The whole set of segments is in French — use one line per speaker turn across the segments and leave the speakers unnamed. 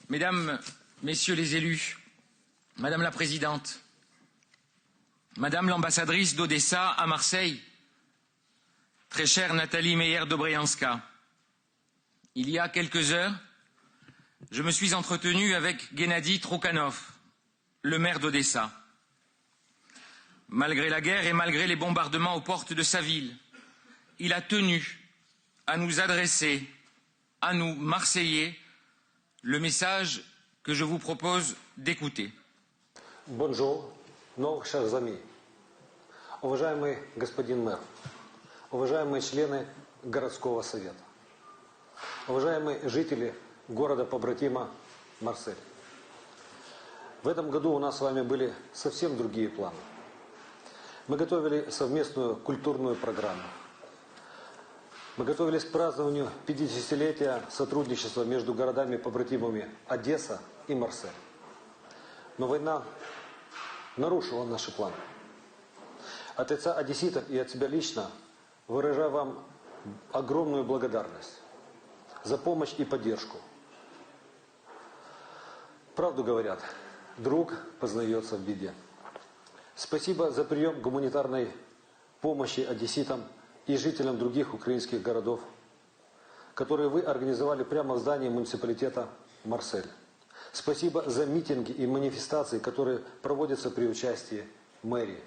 Mesdames, Messieurs les élus, Madame la Présidente, Madame l'ambassadrice d'Odessa à Marseille, très chère Nathalie Meyer-Dobrianska, il y a quelques heures, je me suis entretenu avec Guennadi Trokhanov, le maire d'Odessa. Malgré la guerre et malgré les bombardements aux portes de sa ville, il a tenu à nous adresser, à nous, Marseillais, le message que je vous propose d'écouter.
Bonjour, nos chers amis. Уважаемый господин мэр, уважаемые члены городского совета, уважаемые жители города-побратима Марсель. В этом году у нас с вами были совсем другие планы. Мы готовили совместную культурную программу. Мы готовились к празднованию 50-летия сотрудничества между городами-побратимами Одесса и Марсель. Но война нарушила наши планы. От лица одесситов и от себя лично выражаю вам огромную благодарность за помощь и поддержку. Правду говорят, друг познается в беде. Спасибо за прием гуманитарной помощи одесситам и жителям других украинских городов, которые вы организовали прямо в здании муниципалитета Марсель. Спасибо за митинги и манифестации, которые проводятся при участии мэрии.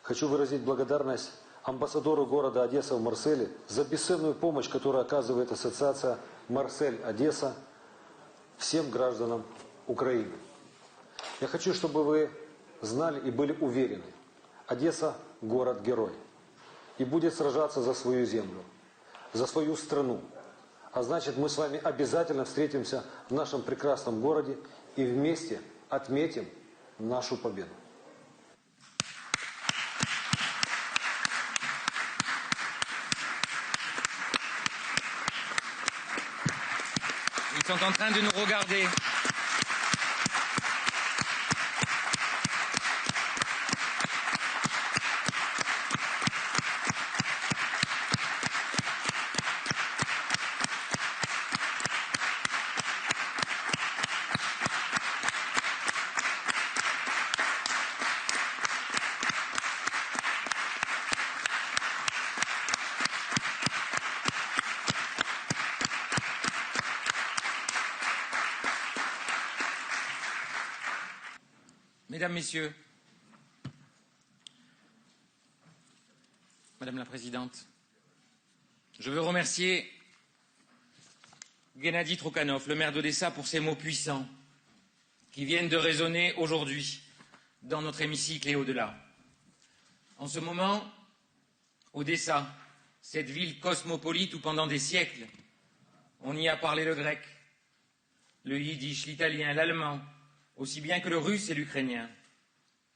Хочу выразить благодарность амбассадору города Одесса в Марселе за бесценную помощь, которую оказывает ассоциация Марсель-Одесса всем гражданам Украины. Я хочу, чтобы вы знали и были уверены, Одесса – город-герой. И будет сражаться за свою землю, за свою страну. А значит, мы с вами обязательно встретимся в нашем прекрасном городе и вместе отметим нашу победу.
Ils sont en train de nous regarder. Mesdames, Messieurs, Madame la Présidente, je veux remercier Guennadi Trokhanov, le maire d'Odessa, pour ces mots puissants qui viennent de résonner aujourd'hui dans notre hémicycle et au-delà. En ce moment, Odessa, cette ville cosmopolite où pendant des siècles, on y a parlé le grec, le yiddish, l'italien, l'allemand, aussi bien que le russe et l'ukrainien.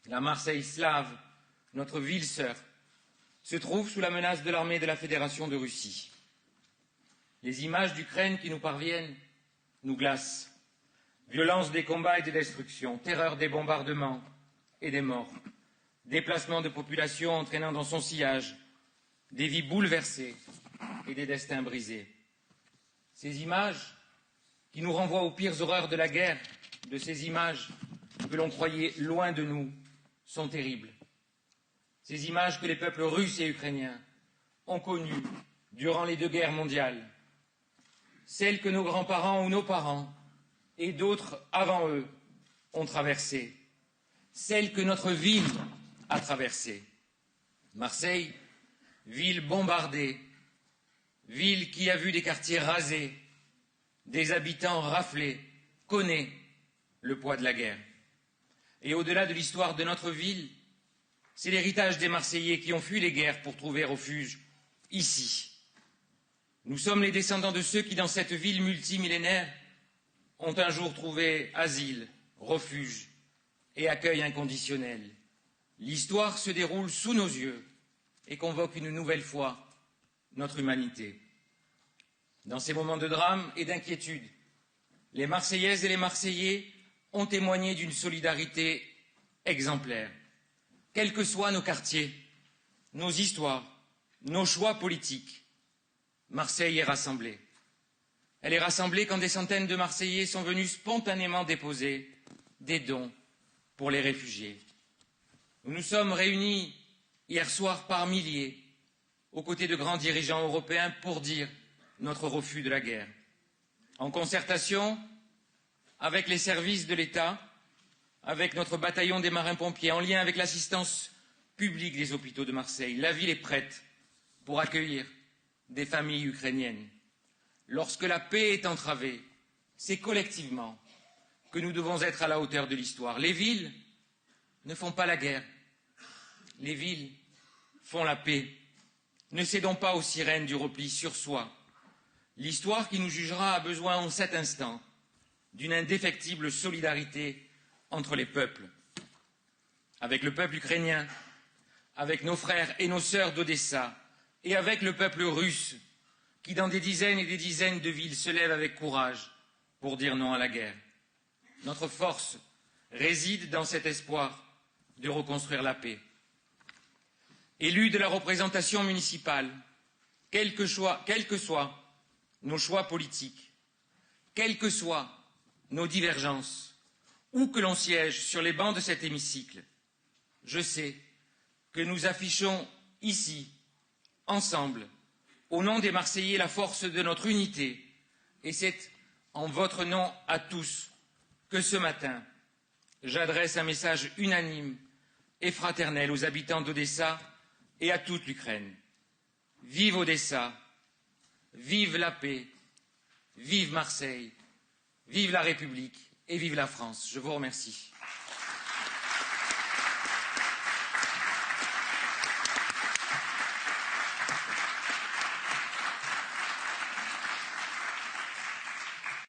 La Marseille slave, notre ville sœur, se trouve sous la menace de l'armée de la Fédération de Russie. Les images d'Ukraine qui nous parviennent nous glacent. Violence des combats et des destructions, terreur des bombardements et des morts, déplacement de populations entraînant dans son sillage des vies bouleversées et des destins brisés. Ces images qui nous renvoient aux pires horreurs de la guerre, de ces images que l'on croyait loin de nous, sont terribles. Ces images que les peuples russes et ukrainiens ont connues durant les 2 guerres mondiales, celles que nos grands-parents ou nos parents et d'autres avant eux ont traversées, celles que notre ville a traversées. Marseille, ville bombardée, ville qui a vu des quartiers rasés, des habitants raflés, connaît le poids de la guerre. Et au-delà de l'histoire de notre ville, c'est l'héritage des Marseillais qui ont fui les guerres pour trouver refuge ici. Nous sommes les descendants de ceux qui, dans cette ville multimillénaire, ont un jour trouvé asile, refuge et accueil inconditionnel. L'histoire se déroule sous nos yeux et convoque une nouvelle fois notre humanité. Dans ces moments de drame et d'inquiétude, les Marseillaises et les Marseillais ont témoigné d'une solidarité exemplaire. Quels que soient nos quartiers, nos histoires, nos choix politiques, Marseille est rassemblée. Elle est rassemblée quand des centaines de Marseillais sont venus spontanément déposer des dons pour les réfugiés. Nous nous sommes réunis hier soir par milliers aux côtés de grands dirigeants européens pour dire notre refus de la guerre. En concertation avec les services de l'État, avec notre bataillon des marins-pompiers, en lien avec l'assistance publique des hôpitaux de Marseille, la ville est prête pour accueillir des familles ukrainiennes. Lorsque la paix est entravée, c'est collectivement que nous devons être à la hauteur de l'histoire. Les villes ne font pas la guerre, les villes font la paix. Ne cédons pas aux sirènes du repli sur soi. L'histoire qui nous jugera a besoin en cet instant d'une indéfectible solidarité entre les peuples, avec le peuple ukrainien, avec nos frères et nos sœurs d'Odessa et avec le peuple russe qui, dans des dizaines et des dizaines de villes, se lève avec courage pour dire non à la guerre. Notre force réside dans cet espoir de reconstruire la paix. Élus de la représentation municipale, quels que soient nos choix politiques, quelles que soient nos divergences, où que l'on siège sur les bancs de cet hémicycle, je sais que nous affichons ici, ensemble, au nom des Marseillais, la force de notre unité. Et c'est en votre nom à tous que ce matin, j'adresse un message unanime et fraternel aux habitants d'Odessa et à toute l'Ukraine. Vive Odessa, vive la paix, vive Marseille, vive la République et vive la France. Je vous remercie.